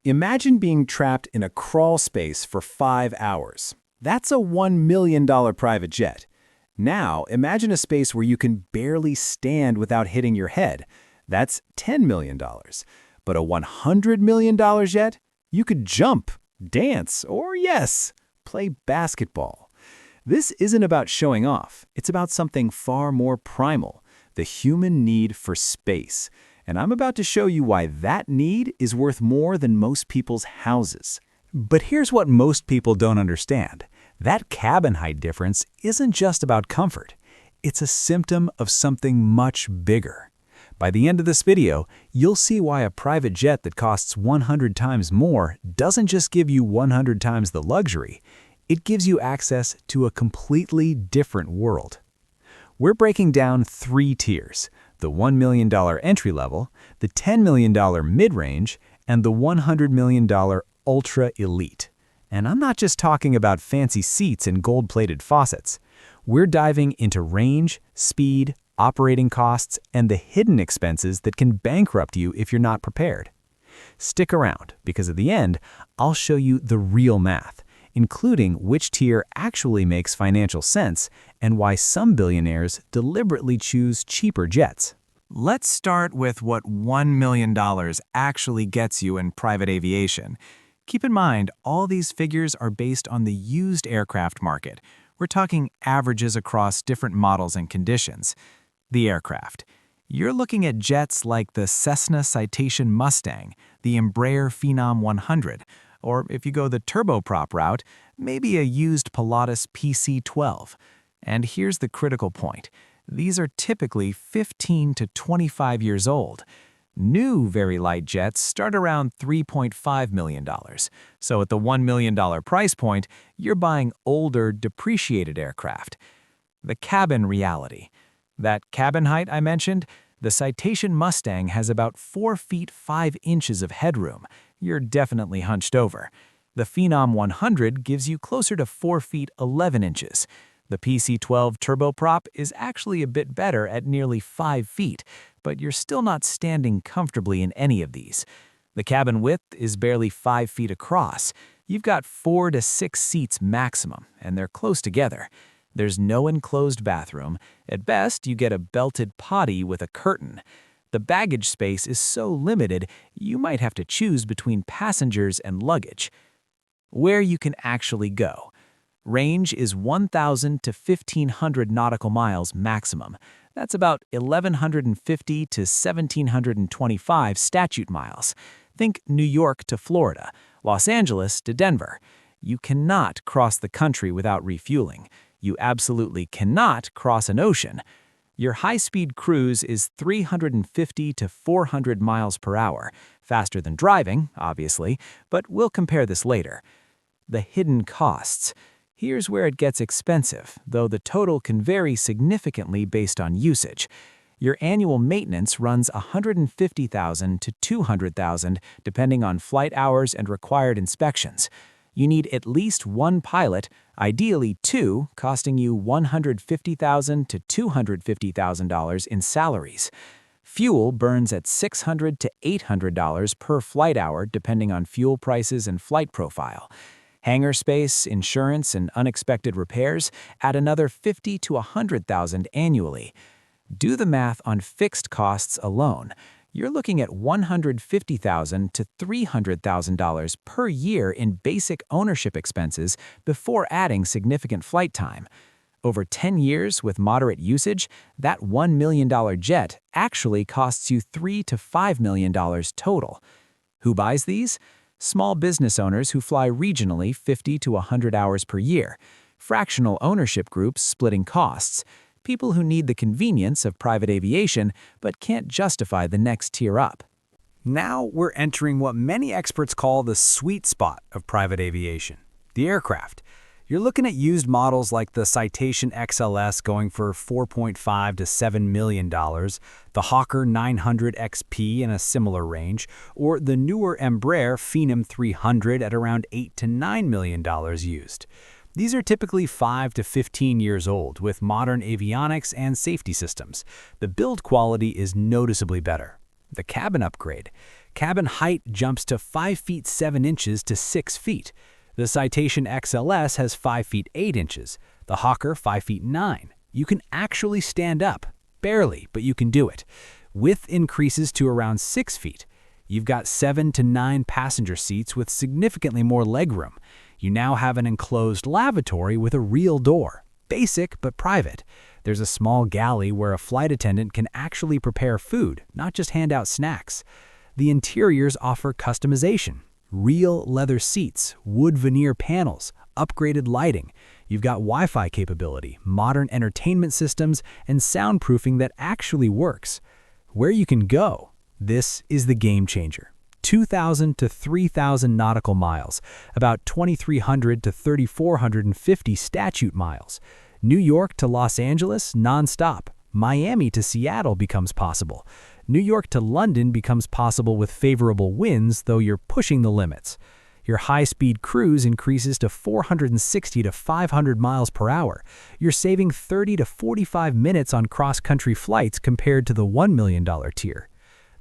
Imagine being trapped in a crawl space for 5 hours. That's a $1 million private jet. Now, imagine a space where you can barely stand without hitting your head. That's $10 million. But a $100 million jet? You could jump, dance, or yes, play basketball. This isn't about showing off. It's about something far more primal, the human need for space. And I'm about to show you why that need is worth more than most people's houses. But here's what most people don't understand. That cabin height difference isn't just about comfort. It's a symptom of something much bigger. By the end of this video, you'll see why a private jet that costs 100 times more doesn't just give you 100 times the luxury. It gives you access to a completely different world. We're breaking down 3 tiers: the $1 million entry level, the $10 million mid-range, and the $100 million ultra elite. And I'm not just talking about fancy seats and gold-plated faucets. We're diving into range, speed, operating costs, and the hidden expenses that can bankrupt you if you're not prepared. Stick around, because at the end, I'll show you the real math, including which tier actually makes financial sense and why some billionaires deliberately choose cheaper jets. Let's start with what $1 million actually gets you in private aviation. Keep in mind, all these figures are based on the used aircraft market. We're talking averages across different models and conditions. The aircraft. You're looking at jets like the Cessna Citation Mustang, the Embraer Phenom 100, or if you go the turboprop route, maybe a used Pilatus PC-12. And here's the critical point. These are typically 15 to 25 years old. New very light jets start around $3.5 million. So at the $1 million price point, you're buying older, depreciated aircraft. The cabin reality. That cabin height I mentioned, the Citation Mustang has about 4 feet 5 inches of headroom. You're definitely hunched over. The Phenom 100 gives you closer to 4 feet 11 inches. The PC-12 turboprop is actually a bit better at nearly 5 feet, but you're still not standing comfortably in any of these. The cabin width is barely 5 feet across. You've got 4 to 6 seats maximum, and they're close together. There's no enclosed bathroom. At best, you get a belted potty with a curtain. The baggage space is so limited, you might have to choose between passengers and luggage. Where you can actually go. Range is 1,000 to 1,500 nautical miles maximum. That's about 1,150 to 1,725 statute miles. Think New York to Florida, Los Angeles to Denver. You cannot cross the country without refueling. You absolutely cannot cross an ocean. Your high-speed cruise is 350 to 400 miles per hour, faster than driving, obviously, but we'll compare this later. The hidden costs. Here's where it gets expensive, though the total can vary significantly based on usage. Your annual maintenance runs $150,000 to $200,000 depending on flight hours and required inspections. You need at least 1 pilot, ideally 2, costing you $150,000 to $250,000 in salaries. Fuel burns at $600 to $800 per flight hour depending on fuel prices and flight profile. Hangar space, insurance, and unexpected repairs add another $50,000 to $100,000 annually. Do the math on fixed costs alone. You're looking at $150,000 to $300,000 per year in basic ownership expenses before adding significant flight time. Over 10 years with moderate usage, that $1 million jet actually costs you $3 to $5 million total. Who buys these? Small business owners who fly regionally 50 to 100 hours per year, fractional ownership groups splitting costs, people who need the convenience of private aviation but can't justify the next tier up. Now we're entering what many experts call the sweet spot of private aviation, the aircraft. You're looking at used models like the Citation XLS going for $4.5 to $7 million, the Hawker 900 XP in a similar range, or the newer Embraer Phenom 300 at around $8 to $9 million used. These are typically 5 to 15 years old with modern avionics and safety systems. The build quality is noticeably better. The cabin upgrade. Cabin height jumps to 5 feet 7 inches to 6 feet. The Citation XLS has 5 feet 8 inches. The Hawker 5 feet 9. You can actually stand up. Barely, but you can do it. Width increases to around 6 feet. You've got 7 to 9 passenger seats with significantly more legroom. You now have an enclosed lavatory with a real door. Basic, but private. There's a small galley where a flight attendant can actually prepare food, not just hand out snacks. The interiors offer customization. Real leather seats, wood veneer panels, upgraded lighting. You've got Wi-Fi capability, modern entertainment systems, and soundproofing that actually works. Where you can go, this is the game changer. 2,000 to 3,000 nautical miles, about 2,300 to 3,450 statute miles. New York to Los Angeles, nonstop. Miami to Seattle becomes possible. New York to London becomes possible with favorable winds, though you're pushing the limits. Your high-speed cruise increases to 460 to 500 miles per hour. You're saving 30 to 45 minutes on cross-country flights compared to the $1 million tier.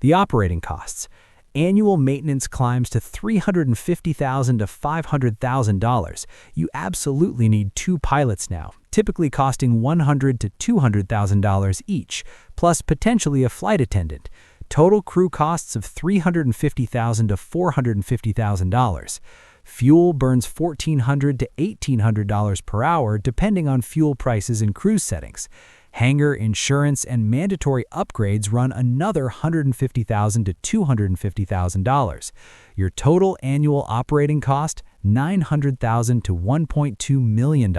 The operating costs. Annual maintenance climbs to $350,000 to $500,000. You absolutely need 2 pilots now, typically costing $100,000 to $200,000 each, plus potentially a flight attendant. Total crew costs of $350,000 to $450,000. Fuel burns $1,400 to $1,800 per hour depending on fuel prices and cruise settings. Hangar, insurance, and mandatory upgrades run another $150,000 to $250,000. Your total annual operating cost, $900,000 to $1.2 million.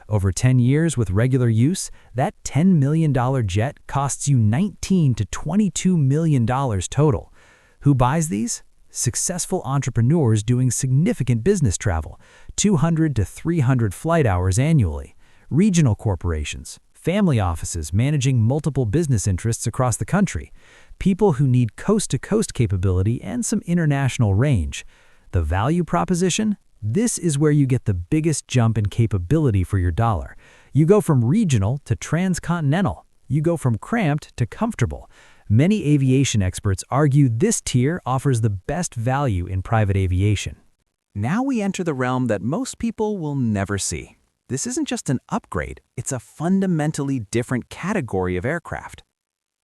Over 10 years with regular use, that $10 million jet costs you $19 to $22 million total. Who buys these? Successful entrepreneurs doing significant business travel, 200 to 300 flight hours annually. Regional corporations, family offices managing multiple business interests across the country, people who need coast-to-coast capability and some international range. The value proposition? This is where you get the biggest jump in capability for your dollar. You go from regional to transcontinental. You go from cramped to comfortable. Many aviation experts argue this tier offers the best value in private aviation. Now we enter the realm that most people will never see. This isn't just an upgrade, it's a fundamentally different category of aircraft.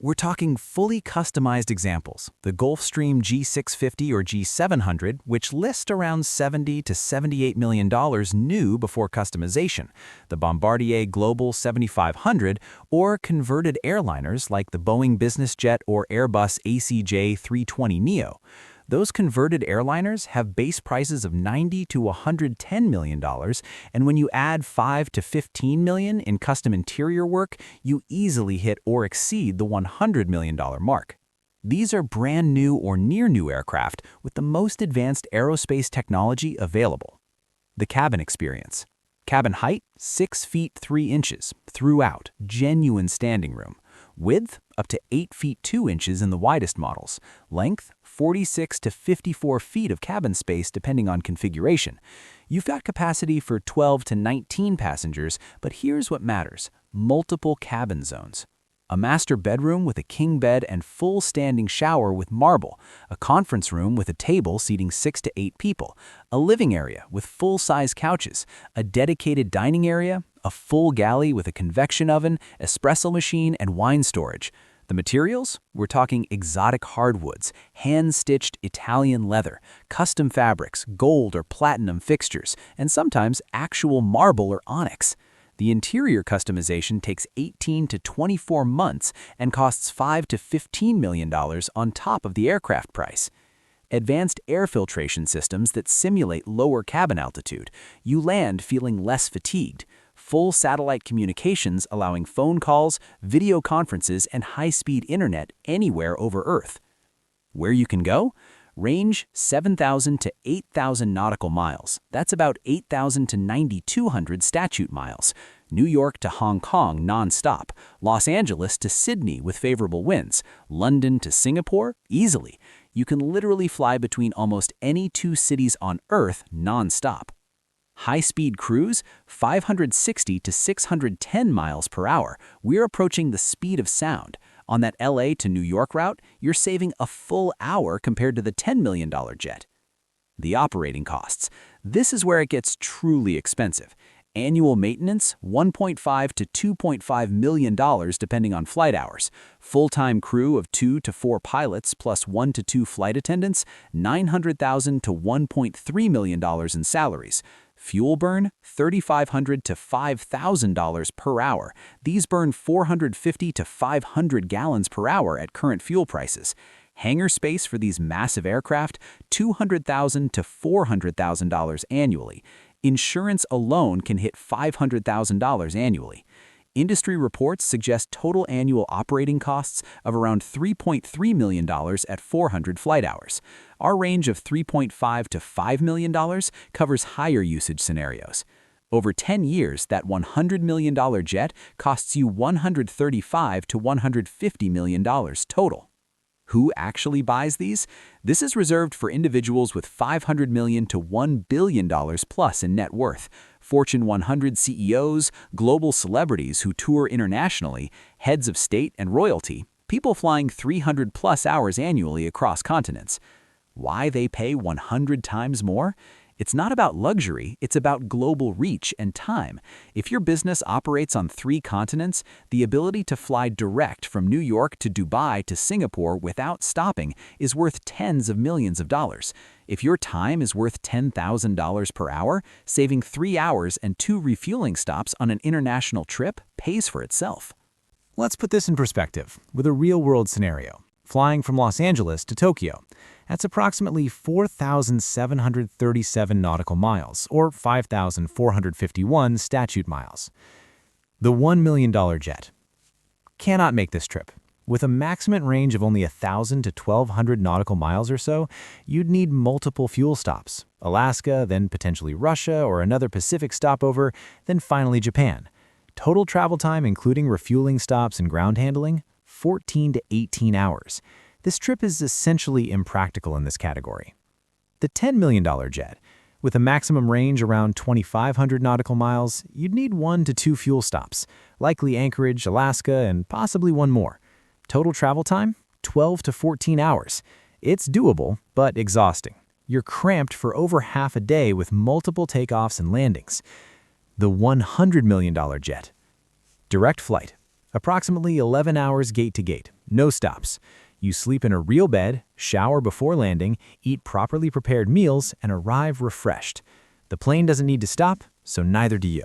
We're talking fully customized examples, the Gulfstream G650 or G700, which list around $70 to $78 million new before customization, the Bombardier Global 7500, or converted airliners like the Boeing Business Jet or Airbus ACJ 320neo. Those converted airliners have base prices of $90 to $110 million, and when you add $5 to $15 million in custom interior work, you easily hit or exceed the $100 million mark. These are brand new or near new aircraft with the most advanced aerospace technology available. The cabin experience. Cabin height, 6 feet 3 inches, throughout, genuine standing room. Width, up to 8 feet 2 inches in the widest models. Length, 46 to 54 feet of cabin space depending on configuration. You've got capacity for 12 to 19 passengers, but here's what matters: multiple cabin zones. A master bedroom with a king bed and full standing shower with marble, a conference room with a table seating 6 to 8 people, a living area with full-size couches, a dedicated dining area, a full galley with a convection oven, espresso machine, and wine storage. The materials? We're talking exotic hardwoods, hand-stitched Italian leather, custom fabrics, gold or platinum fixtures, and sometimes actual marble or onyx. The interior customization takes 18 to 24 months and costs $5 to $15 million on top of the aircraft price. Advanced air filtration systems that simulate lower cabin altitude. You land feeling less fatigued. Full satellite communications allowing phone calls, video conferences, and high-speed internet anywhere over Earth. Where you can go? Range 7,000 to 8,000 nautical miles. That's about 8,000 to 9,200 statute miles. New York to Hong Kong non-stop. Los Angeles to Sydney with favorable winds. London to Singapore? Easily. You can literally fly between almost any 2 cities on Earth non-stop. High-speed cruise, 560 to 610 miles per hour. We're approaching the speed of sound. On that LA to New York route, you're saving a full hour compared to the $10 million jet. The operating costs. This is where it gets truly expensive. Annual maintenance, $1.5 to $2.5 million depending on flight hours. Full-time crew of 2 to 4 pilots plus 1 to 2 flight attendants, $900,000 to $1.3 million in salaries. Fuel burn, $3,500 to $5,000 per hour. These burn 450 to 500 gallons per hour at current fuel prices. Hangar space for these massive aircraft, $200,000 to $400,000 annually. Insurance alone can hit $500,000 annually. Industry reports suggest total annual operating costs of around $3.3 million at 400 flight hours. Our range of $3.5 to $5 million covers higher usage scenarios. Over 10 years, that $100 million jet costs you $135 to $150 million total. Who actually buys these? This is reserved for individuals with $500 million to $1 billion plus in net worth. Fortune 100 CEOs, global celebrities who tour internationally, heads of state and royalty, people flying 300 plus hours annually across continents. Why they pay 100 times more? It's not about luxury, it's about global reach and time. If your business operates on 3 continents, the ability to fly direct from New York to Dubai to Singapore without stopping is worth tens of millions of dollars. If your time is worth $10,000 per hour, saving 3 hours and 2 refueling stops on an international trip pays for itself. Let's put this in perspective with a real-world scenario. Flying from Los Angeles to Tokyo. That's approximately 4,737 nautical miles, or 5,451 statute miles. The $1 million jet. Cannot make this trip. With a maximum range of only 1,000 to 1,200 nautical miles or so, you'd need multiple fuel stops. Alaska, then potentially Russia or another Pacific stopover, then finally Japan. Total travel time, including refueling stops and ground handling, 14 to 18 hours. This trip is essentially impractical in this category. The $10 million jet. With a maximum range around 2,500 nautical miles, you'd need 1 to 2 fuel stops, likely Anchorage, Alaska, and possibly one more. Total travel time, 12 to 14 hours. It's doable, but exhausting. You're cramped for over half a day with multiple takeoffs and landings. The $100 million jet. Direct flight. Approximately 11 hours gate to gate, no stops. You sleep in a real bed, shower before landing, eat properly prepared meals, and arrive refreshed. The plane doesn't need to stop, so neither do you.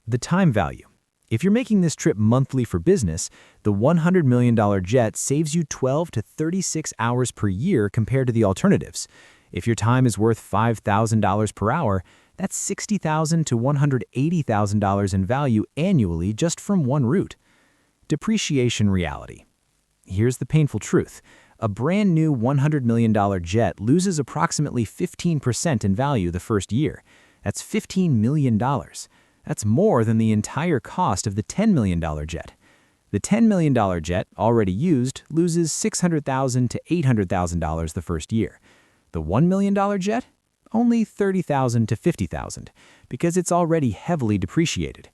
The time value. If you're making this trip monthly for business, the $100 million jet saves you 12 to 36 hours per year compared to the alternatives. If your time is worth $5,000 per hour, that's $60,000 to $180,000 in value annually just from one route. Depreciation reality. Here's the painful truth. A brand new $100 million jet loses approximately 15% in value the first year. That's $15 million. That's more than the entire cost of the $10 million jet. The $10 million jet, already used, loses $600,000 to $800,000 the first year. The $1 million jet? Only $30,000 to $50,000, because it's already heavily depreciated.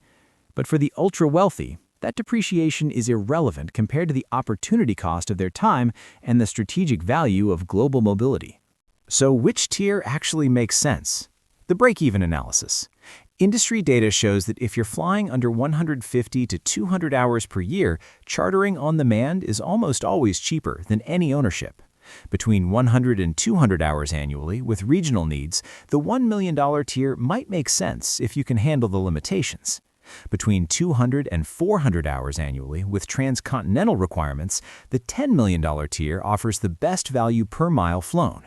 But for the ultra-wealthy, that depreciation is irrelevant compared to the opportunity cost of their time and the strategic value of global mobility. So which tier actually makes sense? The break-even analysis. Industry data shows that if you're flying under 150 to 200 hours per year, chartering on demand is almost always cheaper than any ownership. Between 100 and 200 hours annually with regional needs, the $1 million tier might make sense if you can handle the limitations. Between 200 and 400 hours annually with transcontinental requirements, the $10 million tier offers the best value per mile flown.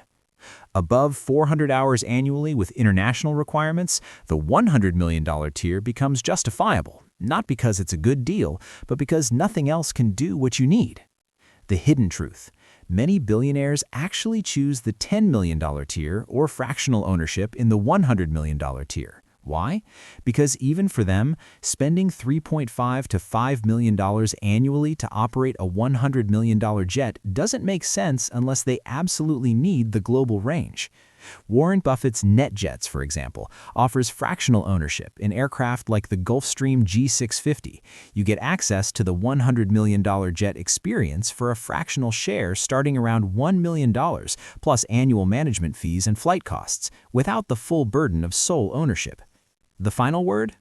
Above 400 hours annually with international requirements, the $100 million tier becomes justifiable, not because it's a good deal, but because nothing else can do what you need. The hidden truth. Many billionaires actually choose the $10 million tier or fractional ownership in the $100 million tier. Why? Because even for them, spending $3.5 to $5 million annually to operate a $100 million jet doesn't make sense unless they absolutely need the global range. Warren Buffett's NetJets, for example, offers fractional ownership in aircraft like the Gulfstream G650. You get access to the $100 million jet experience for a fractional share starting around $1 million, plus annual management fees and flight costs, without the full burden of sole ownership. The final word?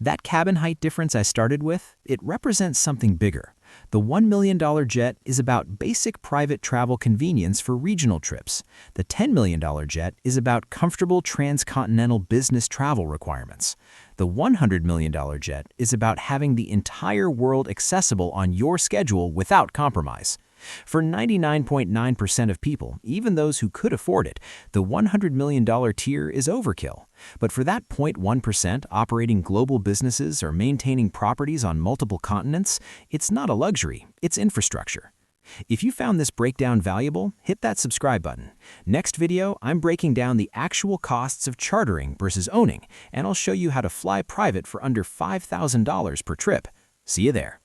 That cabin height difference I started with, it represents something bigger. The $1 million jet is about basic private travel convenience for regional trips. The $10 million jet is about comfortable transcontinental business travel requirements. The $100 million jet is about having the entire world accessible on your schedule without compromise. For 99.9% of people, even those who could afford it, the $100 million tier is overkill. But for that 0.1% operating global businesses or maintaining properties on multiple continents, it's not a luxury, it's infrastructure. If you found this breakdown valuable, hit that subscribe button. Next video, I'm breaking down the actual costs of chartering versus owning, and I'll show you how to fly private for under $5,000 per trip. See you there.